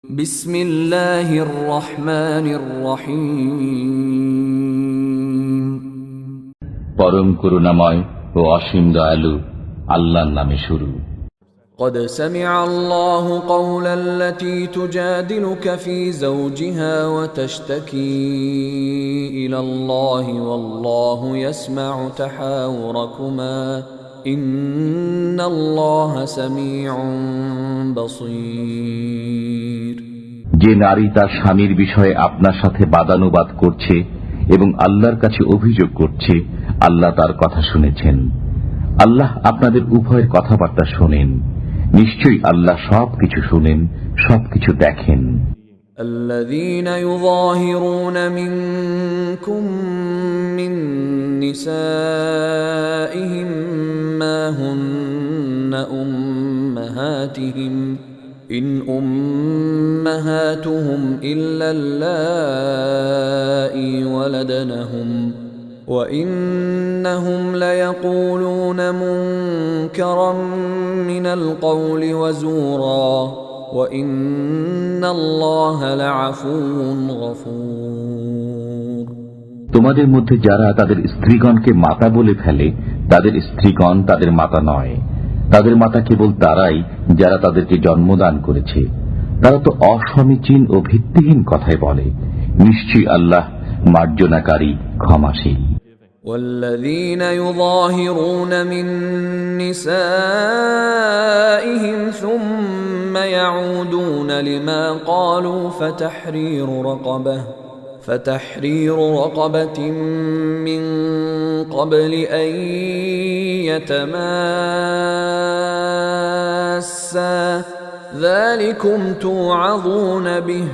بسم الله الرحمن الرحيم পরম করুণাময় ও অসীম দয়ালু আল্লাহর নামে শুরু। قد سمع الله قول التي تجادلك في زوجها وتشتكي إلى الله والله يسمع تحاوركما إن الله سميع بصير। যে নারী তার স্বামীর বিষয়ে আপনার সাথে বাদানুবাদ করছে এবং আল্লাহর কাছে অভিযোগ করছে, আল্লাহ তার কথা শুনেছেন। আল্লাহ আপনাদের উভয়ের কথাবার্তা শোনেন। নিশ্চয়ই আল্লাহ সবকিছু শুনেন, সবকিছু দেখেন। الذين يظاهرون منكم من نسائهم ما هن أمهاتهم إن أمهاتهم إلا اللائي ولدنهم وإنهم ليقولون منكرا من القول وزورا وإن الله لعفو غفور। তোমাদের মধ্যে যারা তাদের স্ত্রীগণকে মাতা বলে ফেলে, তাদের স্ত্রীগণ তাদের মাতা নয়। তাদের মাতা কেবল তারাই যারা তাদেরকে জন্মদান করেছে। তারা তো অসমীচীন ও ভিত্তিহীন কথাই বলে। নিশ্চয়ই আল্লাহ মার্জনাকারী, ক্ষমাশীল। والذين يظاهرون من نسائهم ثم يعودون لما قالوا فتحرير رقبة من قبل أن يتماسا ذلكم توعظون به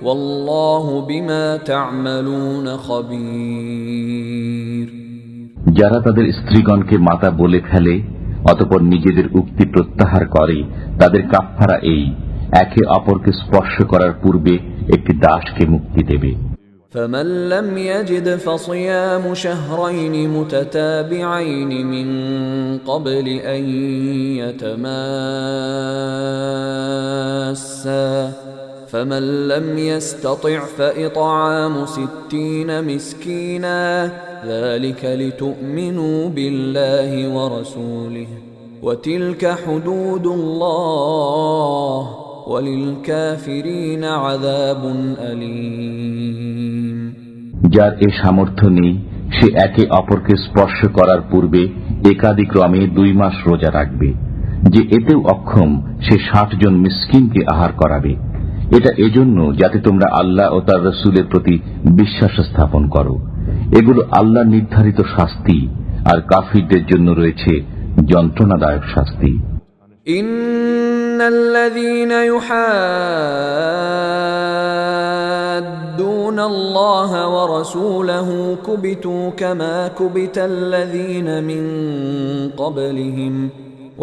والله بما تعملون خبير। যারা তাদের স্ত্রীগণকে মাতা বলে ফেলে অতঃপর নিজেদের উক্তি প্রত্যাহার করে, তাদের কাফফারা এই: একে অপরকে স্পর্শ করার পূর্বে একটি দাসকে মুক্তি দেবে। فمن لم يجد فصيام شهرين متتابعين من قبل أن يتماسا فمن لم يستطع فإطعام 60 مسكينا ذلك لتؤمنوا بالله ورسوله وتلك حدود الله وللكافرين عذاب أليم। যার এ সামর্থ্য নেই সে একে অপরকে স্পর্শ করার পূর্বে একাদিক্রমে 2 মাস রোজা রাখবে। যে এতেও অক্ষম সে 60 জন মিসকিনকে আহার করাবে। এটা এজন্য যাতে তোমরা আল্লাহ ও তার রাসূলের প্রতি বিশ্বাস স্থাপন করো। এগুলো আল্লাহ নির্ধারিত শাস্তি, আর কাফিরদের জন্য রয়েছে যন্ত্রণাদায়ক শাস্তি। ইন্নাল্লাযীনা ইউহাদ্দুনা আল্লাহ ওয়া রাসূলাহু কুবিতু কামা কুবিতাল্লাযীনা মিন ক্বাবলিহিম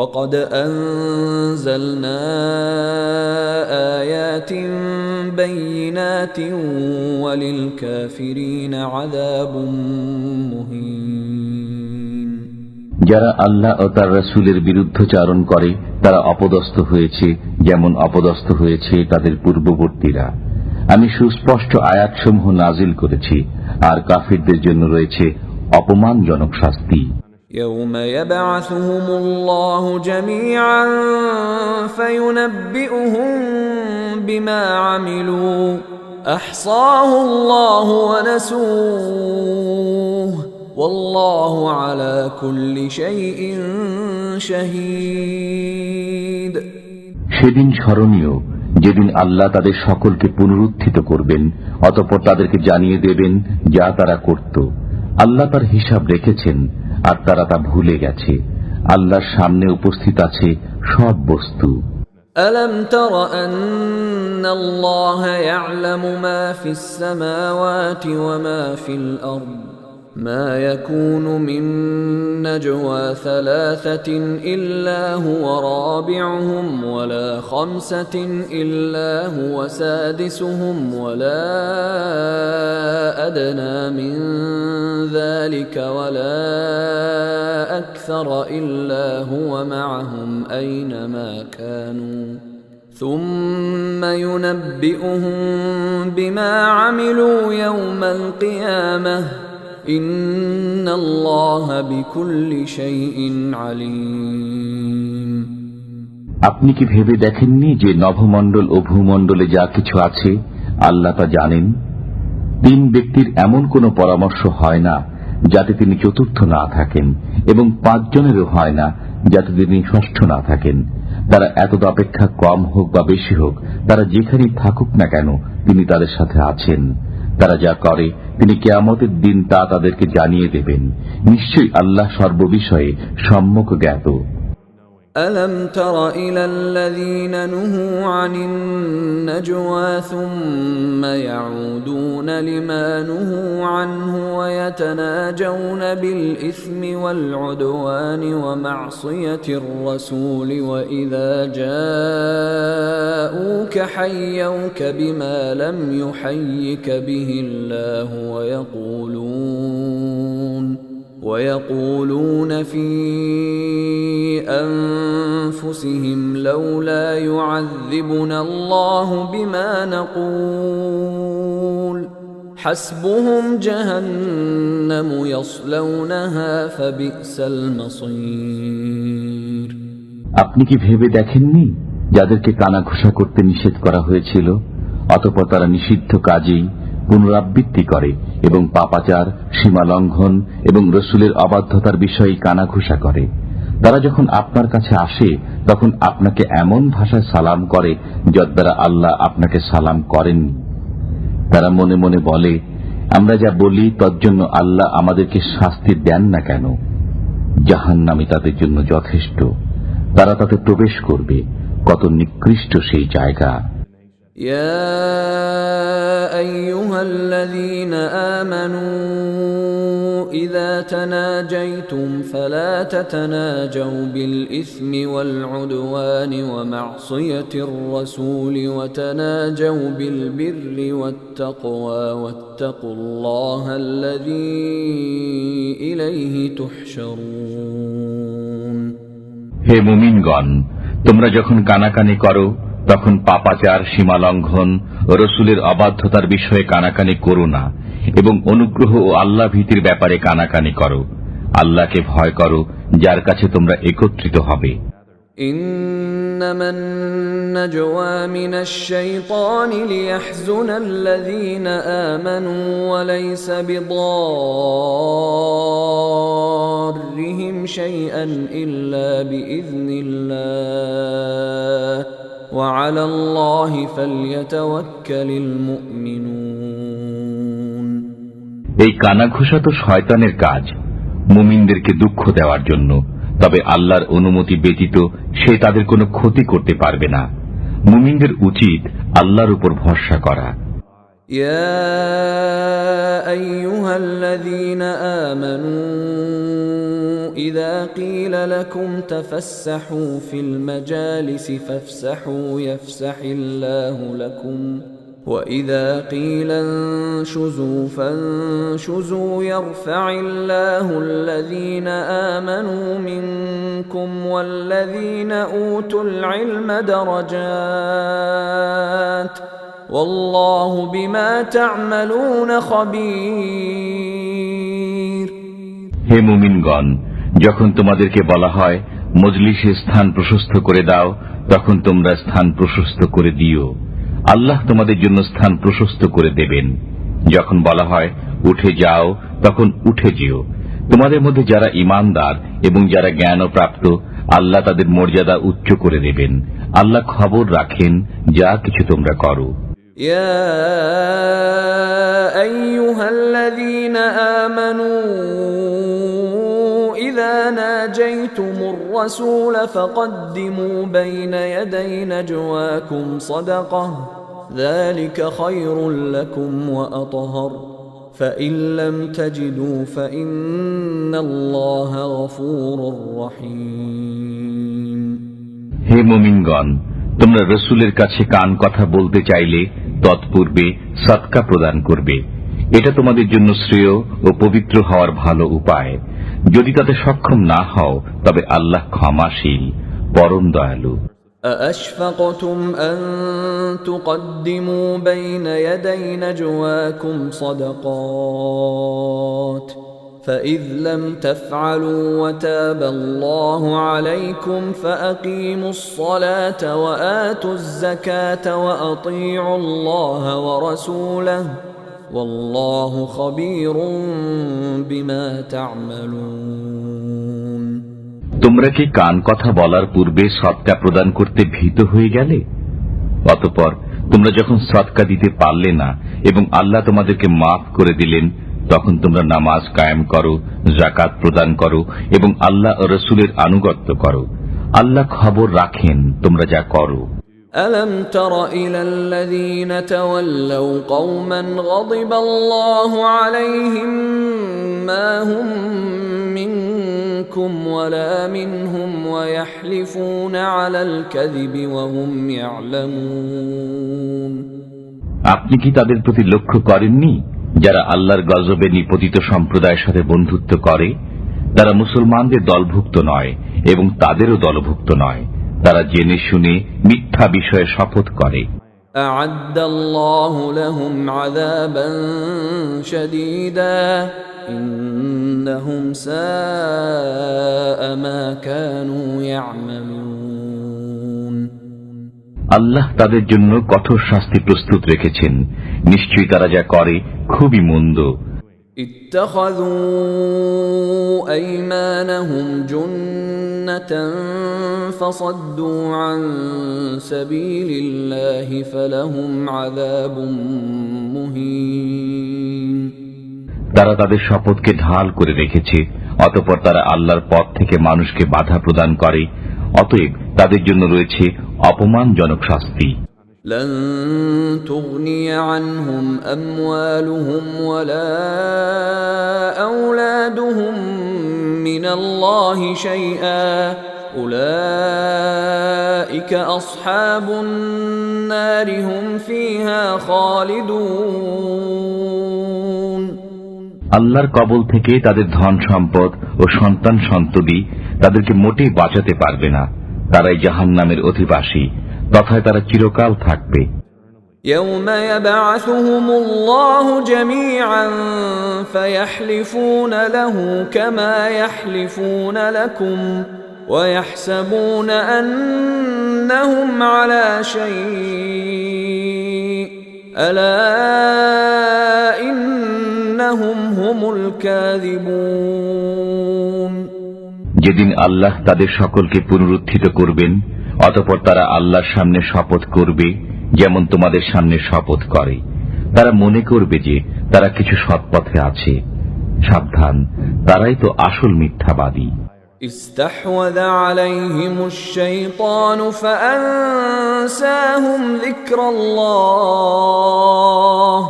وقد أنزلنا آيات بينات وللكافرين عذاب مهين। যারা আল্লাহ ও তার রাসূলের বিরুদ্ধচারণ করে তারা অপদস্থ হয়েছে যেমন অপদস্থ হয়েছে তাদের পূর্ববর্তীরা। আমি সুস্পষ্ট আয়াতসমূহ নাজিল করেছি, আর কাফিরদের জন্য রয়েছে অপমানজনক শাস্তি। يوم يبعثهم الله جميعا فينبئهم بما عملوا أحصاه الله ونسوه والله على كل شيء شهيد। সেদিন স্মরণীয় যেদিন আল্লাহ তাদের সকলকে পুনরুত্থিত করবেন, অতঃপর তাদেরকে জানিয়ে দেবেন যা তারা করত। আল্লাহ তার হিসাব রেখেছেন আর তারা তা ভুলে গেছে। আল্লাহর সামনে উপস্থিত আছে সব বস্তু। ألم تر أن الله يعلم ما في السماوات وما في الأرض ما يكون من نجوى 3 إلا هو رابعهم ولا 5 إلا هو سادسهم ولا أدنى من ذلك ولا أكثر إلا هو معهم أينما كانوا ثم ينبئهم بما عملوا يوم القيامة إن الله بكل شيء عليم। আপনি কি ভেবে দেখেননি যে নভমণ্ডল ও ভূমণ্ডলে যা কিছু আছে আল্লাহ তা জানেন? 3 ব্যক্তির এমন কোনো পরামর্শ হয় না যাতে তিনি চতুর্থ না থাকেন, এবং 5 জনেরও হয় না যাতে তিনি ষষ্ঠ না থাকেন। তারা এতদ অপেক্ষা কম হোক বা বেশি হোক, তারা যেখানেই থাকুক না কেন তিনি তাদের সাথে আছেন। তারা যা করে তিনি কিয়ামতের দিন তা তাদেরকে জানিয়ে দেবেন। নিশ্চয়ই আল্লাহ সর্ববিষয়ে সম্যক জ্ঞাত। ألم تر إلى الذين نهوا عن النجوى ثم يعودون لما نهوا عنه ويتناجون بالإثم والعدوان ومعصية الرسول وإذا جاءوك حيوك بما لم يحيك به الله ويقولون في أنفسهم لولا يعذبنا الله بما نقول حسبهم جهنم يصلونها فبئس المصير। আপনি কি ভেবে দেখেননি যাদেরকে কানাঘুষা করতে নিষেধ করা হয়েছিল, অতঃপর তারা নিষিদ্ধ কাজেই পুনরাবৃত্তি করে এবং পাপাচার, সীমালঙ্ঘন এবং রসুলের অবাধ্যতার বিষয়ে কানাঘুষা করে। তারা যখন আপনার কাছে আসে তখন আপনাকে এমন ভাষায় সালাম করে যদ্বারা আল্লাহ আপনাকে সালাম করেননি। তারা মনে মনে বলে, আমরা যা বলি তজ্জন্য আল্লাহ আমাদেরকে শাস্তি দেন না কেন? জাহান্নামই তাদের জন্য যথেষ্ট, তারা তাতে প্রবেশ করবে। কত নিকৃষ্ট সেই জায়গা। يا أيها الذين آمنوا إذا تناجيتم فلا تتناجوا بالإثم والعدوان ومعصية الرسول وتناجوا بالبر والتقوى واتقوا الله الذي إليه تحشرون। হে মুমিনগণ, তোমরা যখন কানাকানি করো তখন পাপাচার, সীমালঙ্ঘন ও রসুলের অবাধ্যতার বিষয়ে কানাকানি করো না, এবং অনুগ্রহ ও আল্লাহ ভীতির ব্যাপারে কানাকানি করো। আল্লাহকে ভয় করো যার কাছে তোমরা একত্রিত হবে। إنما النجوى من الشيطان ليحزن الذين آمنوا وليس بضارهم شيئا إلا بإذن الله وعلى الله فليتوكل المؤمنون। এই কানাঘুষা তো শয়তানের কাজ, মুমিনদেরকে দুঃখ দেওয়ার জন্য, তবে আল্লাহর অনুমতি ব্যতীত সে তাদের কোনো ক্ষতি করতে পারবে না। মুমিনদের উচিত আল্লাহর উপর ভরসা করা। يا أيها الذين آمنوا إذا قيل لكم تفسحوا في المجالس فافسحوا يفسح الله لكم وإذا قيل انشزوا فانشزوا يرفع الله الذين آمنوا منكم والذين أوتوا العلم درجات والله بما تعملون خبير। হে মুমিনগণ, যখন তোমাদেরকে বলা হয় মজলিসে স্থান প্রশস্ত করে দাও, তখন তোমরা স্থান প্রশস্ত করে দিও। আল্লাহ তোমাদের জন্য স্থান প্রশস্ত করে দেবেন। যখন বলা হয় উঠে যাও, তখন উঠে যেও। তোমাদের মধ্যে যারা ঈমানদার এবং যারা জ্ঞানপ্রাপ্ত, আল্লাহ তাদের মর্যাদা উচ্চ করে দেবেন। আল্লাহ খবর রাখেন যা কিছু তোমরা করো। يا أيها الذين آمنوا إذا ناجيتم الرسول فقدموا بين يدي نجواكم صدقة ذلك خير لكم وأطهر فإن لم تجدوا فإن الله غفور رحيم। হে মুমিনগণ, তোমরা রসুলের কাছে কান কথা বলতে চাইলে তৎপূর্বে সদকা প্রদান করবে। এটা তোমাদের জন্য শ্রেয় ও পবিত্র হওয়ার ভালো উপায়। যদি তাতে সক্ষম না হও তবে আল্লাহ ক্ষমাশীল, পরম দয়ালু। أأشفقتم أن تقدموا بين يدي نجواكم صدقات فإذ لم تفعلوا وتاب الله عليكم فأقيموا الصلاة وآتوا الزكاة وأطيعوا الله ورسوله والله خبير بما تعملون তোমরা কি কান কথা বলার পূর্বে সদকা প্রদান করতে ভীত হয়ে গেলে? অতঃপর তোমরা যখন সদকা দিতে পারলে না এবং আল্লাহ তোমাদেরকে মাফ করে দিলেন, তখন তোমরা নামাজ কায়েম করো, যাকাত প্রদান করো এবং আল্লাহ ও রাসূলের আনুগত্য করো। আল্লাহ খবর রাখেন তোমরা যা করো। ألم تر إلى الذين تولوا قوما غضب الله عليهم ما هم منكم ولا منهم ويحلفون على الكذب وهم يعلمون আপনি কি তাদের প্রতি লক্ষ্য করেননি যারা আল্লাহর গজবে নিপতিত সম্প্রদায়ের সাথে বন্ধুত্ব করে? তারা মুসলমানদের দলভুক্ত নয় এবং তাদেরও দলভুক্ত নয়। তারা জেনে শুনে মিথ্যা বিষয়ে শপথ করে। أعد الله لهم عذابا شديدا إنهم ساء ما كانوا يعملون আল্লাহ তাদের জন্য কঠোর শাস্তি প্রস্তুত রেখেছেন, নিশ্চয়ই তারা যা করে খুবই মন্দ। اتخذوا أيمانهم جنة فصدوا عن سبيل الله فلهم عذاب مهين তারা তাদের শপথকে ঢাল করে রেখেছে, অতঃপর তারা আল্লাহর পথ থেকে মানুষকে বাধা প্রদান করে, অতএব তাদের জন্য রয়েছে অপমানজনক শাস্তি। لن تغني عنهم أموالهم ولا أولادهم من الله شيئا أولئك أصحاب النار هم فيها خالدون আল্লাহর কবল থেকে তাদের ধন সম্পদ ও সন্তান সন্ততি তাদেরকে মোটেই বাঁচাতে পারবে না। তারাই জাহান্নামের অধিবাসী, তথায় তারা চিরকাল থাকবে। يوم يبعثهم الله جميعا فيحلفون له كما يحلفون لكم ويحسبون أنهم على شيء ألا إنهم هم الكاذبون যেদিন আল্লাহ তাদের সকলকে পুনরুত্থিত করবেন, অতঃপর তারা আল্লাহর সামনে শপথ করবে যেমন তোমাদের সামনে শপথ করে। তারা মনে করবে যে তারা কিছু সৎপথে আছে। সাবধান, তারাই তো আসল মিথ্যাবাদী। استحوذ عليهم الشيطان فأنساهم ذكر الله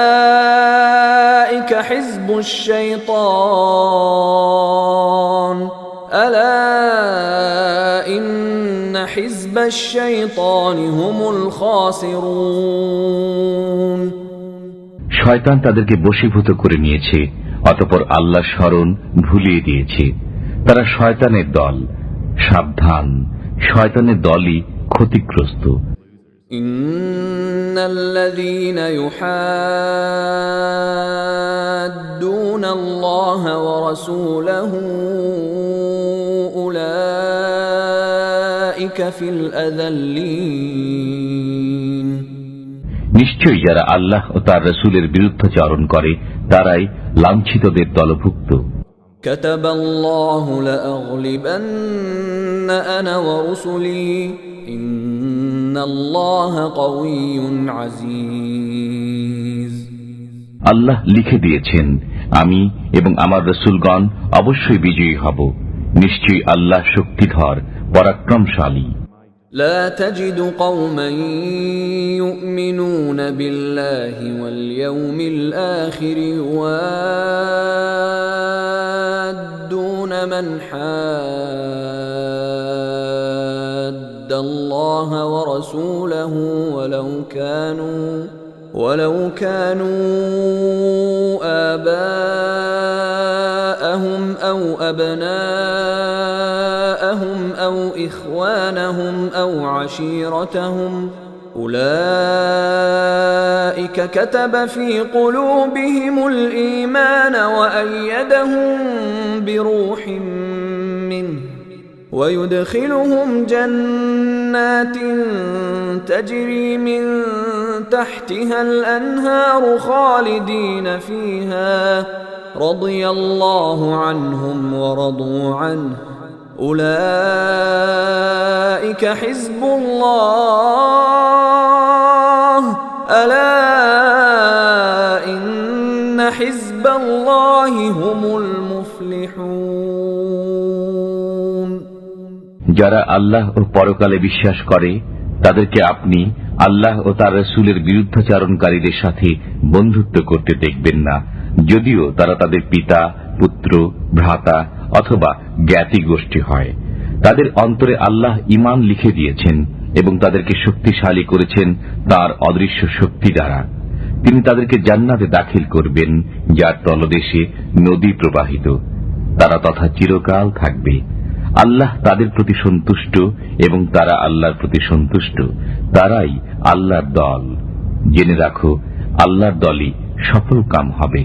أولئك حزب الشيطان ألا إن حزب الشيطان هم الخاسرون শয়তান তাদেরকে বশীভূত করে নিয়েছে, অতঃপর আল্লাহর স্মরণ ভুলিয়ে দিয়েছে। তারা শয়তানের দল। সাবধান, শয়তানের দলই ক্ষতিগ্রস্ত। ইন্নাল্লাযীনা ইউহাদ্দুনা আল্লাহ ওয়া রাসূলাহু উলাইকা ফিল আযাল্লিন নিশ্চয়ই যারা আল্লাহ ও তার রাসূলের বিরুদ্ধাচরণ করে তারাই লাঞ্ছিতদের দলভুক্ত। কাতাবাল্লাহু লাআগলিবান্না আনা ওয়া রুসুলি ইন্নাল্লাহা কাওয়িয়্যুন আজিজ। আল্লাহ লিখে দিয়েছেন, আমি এবং আমার রাসূলগণ অবশ্যই বিজয়ী হব। নিশ্চয়ই আল্লাহ শক্তিধর, পরাক্রমশালী। لا تجد قوما يؤمنون بالله واليوم الآخر يوادون من حاد الله ورسوله ولو كانوا آباءهم أو أبناءهم أو إخوانهم أو عشيرتهم أولئك كتب في قلوبهم الإيمان وأيدهم بروح منه ويدخلهم جنات تجري من تحتها الأنهار خالدين فيها رضي الله عنهم ورضوا عنه أولئك حزب الله ألا إن حزب الله هم المفلحون যারা আল্লাহ ও পরকালে বিশ্বাস করে তাদেরকে আপনি আল্লাহ ও তার রাসূলের বিরুদ্ধাচরণকারীদের সাথে বন্ধুত্ব করতে দেখবেন না, যদিও তারা তাদের পিতা, পুত্র, ভ্রাতা অথবা জ্ঞাতি গোষ্ঠী হয়। তাদের অন্তরে আল্লাহ ঈমান লিখে দিয়েছেন এবং তাদেরকে শক্তিশালী করেছেন তার অদৃশ্য শক্তি দ্বারা। তিনি তাদেরকে জান্নাতে দাখিল করবেন যার তলদেশে নদী প্রবাহিত, তারা তথা চিরকাল থাকবে। আল্লাহ তাদের প্রতি সন্তুষ্ট এবং তারা আল্লাহর প্রতি সন্তুষ্ট, তারাই আল্লাহর দল। জেনে রাখো, আল্লাহর দলই সফল কাম হবে।